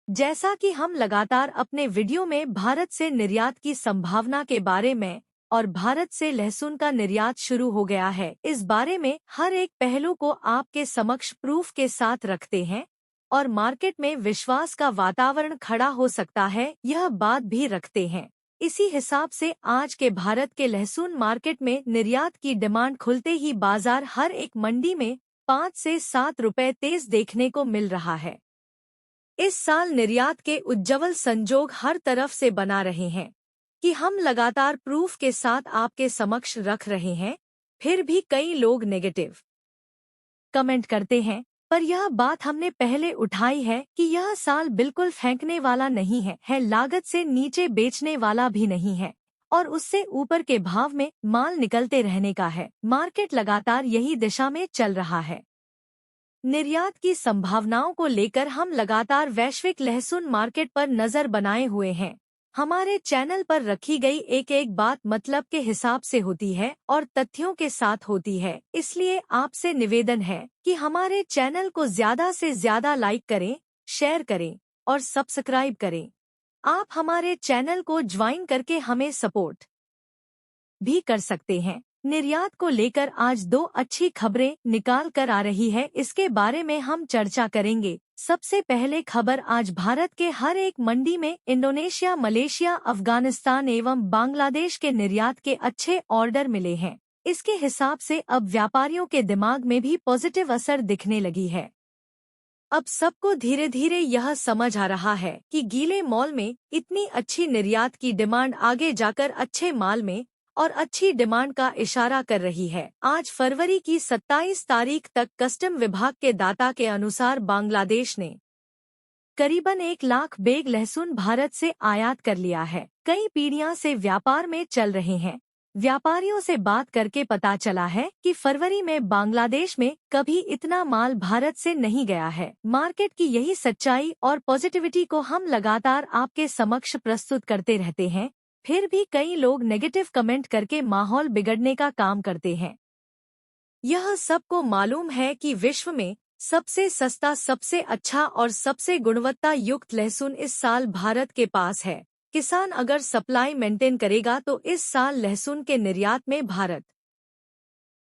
जैसा कि हम लगातार अपने वीडियो में भारत से निर्यात की संभावना के बारे में और भारत से लहसुन का निर्यात शुरू हो गया है, इस बारे में हर एक पहलू को आपके समक्ष प्रूफ के साथ रखते हैं और मार्केट में विश्वास का वातावरण खड़ा हो सकता है, यह बात भी रखते हैं। इसी हिसाब से आज के भारत के लहसुन मार्केट में निर्यात की डिमांड खुलते ही बाजार हर एक मंडी में 5 से 7 रुपए तेज देखने को मिल रहा है। इस साल निर्यात के उज्ज्वल संजोग हर तरफ से बना रहे हैं कि हम लगातार प्रूफ के साथ आपके समक्ष रख रहे हैं। फिर भी कई लोग नेगेटिव कमेंट करते हैं, पर यह बात हमने पहले उठाई है कि यह साल बिल्कुल फेंकने वाला नहीं है, लागत से नीचे बेचने वाला भी नहीं है और उससे ऊपर के भाव में माल निकलते रहने का है। मार्केट लगातार यही दिशा में चल रहा है। निर्यात की संभावनाओं को लेकर हम लगातार वैश्विक लहसुन मार्केट पर नजर बनाए हुए हैं। हमारे चैनल पर रखी गई एक एक बात मतलब के हिसाब से होती है और तथ्यों के साथ होती है, इसलिए आपसे निवेदन है कि हमारे चैनल को ज्यादा से ज्यादा लाइक करें, शेयर करें और सब्सक्राइब करें। आप हमारे चैनल को ज्वाइन करके हमें सपोर्ट भी कर सकते हैं। निर्यात को लेकर आज 2 अच्छी खबरें निकाल कर आ रही है, इसके बारे में हम चर्चा करेंगे। सबसे पहले खबर, आज भारत के हर एक मंडी में इंडोनेशिया, मलेशिया, अफगानिस्तान एवं बांग्लादेश के निर्यात के अच्छे ऑर्डर मिले हैं। इसके हिसाब से अब व्यापारियों के दिमाग में भी पॉजिटिव असर दिखने लगी है। अब सबको धीरे धीरे यह समझ आ रहा है कि गीले मॉल में इतनी अच्छी निर्यात की डिमांड आगे जाकर अच्छे माल में और अच्छी डिमांड का इशारा कर रही है। आज फरवरी की 27 तारीख तक कस्टम विभाग के डाटा के अनुसार बांग्लादेश ने करीबन 1 लाख बैग लहसुन भारत से आयात कर लिया है। कई पीढ़ियां से व्यापार में चल रहे हैं। व्यापारियों से बात करके पता चला है कि फरवरी में बांग्लादेश में कभी इतना माल भारत से नहीं गया है। मार्केट की यही सच्चाई और पॉजिटिविटी को हम लगातार आपके समक्ष प्रस्तुत करते रहते हैं। फिर भी कई लोग नेगेटिव कमेंट करके माहौल बिगड़ने का काम करते हैं। यह सबको मालूम है कि विश्व में सबसे सस्ता, सबसे अच्छा और सबसे गुणवत्ता युक्त लहसुन इस साल भारत के पास है। किसान अगर सप्लाई मेंटेन करेगा तो इस साल लहसुन के निर्यात में भारत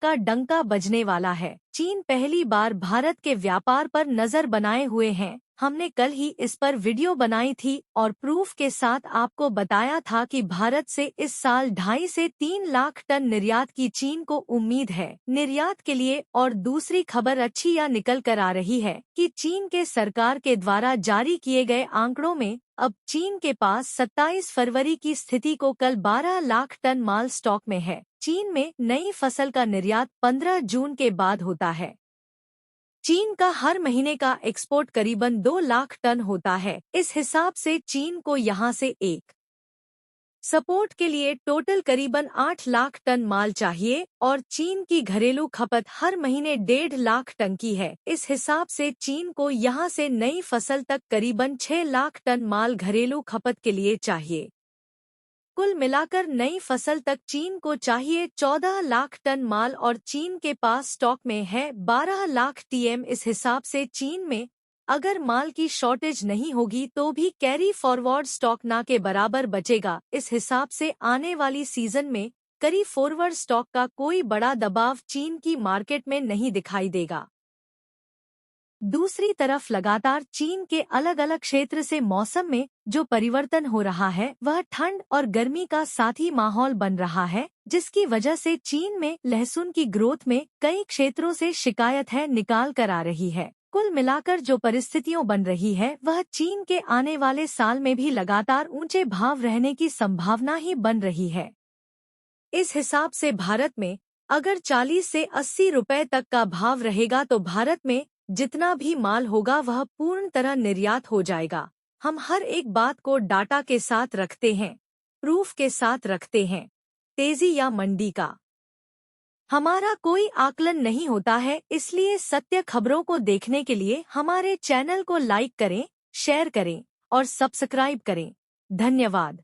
का डंका बजने वाला है। चीन पहली बार भारत के व्यापार पर नजर बनाए हुए हैं। हमने कल ही इस पर वीडियो बनाई थी और प्रूफ के साथ आपको बताया था कि भारत से इस साल 2.5 से 3 लाख टन निर्यात की चीन को उम्मीद है निर्यात के लिए। और दूसरी खबर अच्छी यह निकल कर आ रही है कि चीन के सरकार के द्वारा जारी किए गए आंकड़ों में अब चीन के पास 27 फरवरी की स्थिति को कल 12 लाख टन माल स्टॉक में है। चीन में नई फसल का निर्यात 15 जून के बाद होता है। चीन का हर महीने का एक्सपोर्ट करीबन 2 लाख टन होता है। इस हिसाब से चीन को यहां से एक सपोर्ट के लिए टोटल करीबन 8 लाख टन माल चाहिए और चीन की घरेलू खपत हर महीने 1.5 लाख टन की है। इस हिसाब से चीन को यहां से नई फसल तक करीबन 6 लाख टन माल घरेलू खपत के लिए चाहिए। कुल मिलाकर नई फसल तक चीन को चाहिए 14 लाख टन माल और चीन के पास स्टॉक में है 12 लाख टीएम। इस हिसाब से चीन में अगर माल की शॉर्टेज नहीं होगी तो भी कैरी फॉरवर्ड स्टॉक ना के बराबर बचेगा। इस हिसाब से आने वाली सीजन में कैरी फॉरवर्ड स्टॉक का कोई बड़ा दबाव चीन की मार्केट में नहीं दिखाई देगा। दूसरी तरफ लगातार चीन के अलग अलग क्षेत्र से मौसम में जो परिवर्तन हो रहा है वह ठंड और गर्मी का साथी माहौल बन रहा है, जिसकी वजह से चीन में लहसुन की ग्रोथ में कई क्षेत्रों से शिकायत है निकाल कर आ रही है। कुल मिलाकर जो परिस्थितियां बन रही है वह चीन के आने वाले साल में भी लगातार ऊंचे भाव रहने की संभावना ही बन रही है। इस हिसाब से भारत में अगर 40 से 80 रुपए तक का भाव रहेगा तो भारत में जितना भी माल होगा वह पूर्ण तरह निर्यात हो जाएगा। हम हर एक बात को डाटा के साथ रखते हैं, प्रूफ के साथ रखते हैं। तेजी या मंडी का हमारा कोई आकलन नहीं होता है, इसलिए सत्य खबरों को देखने के लिए हमारे चैनल को लाइक करें, शेयर करें और सब्सक्राइब करें। धन्यवाद।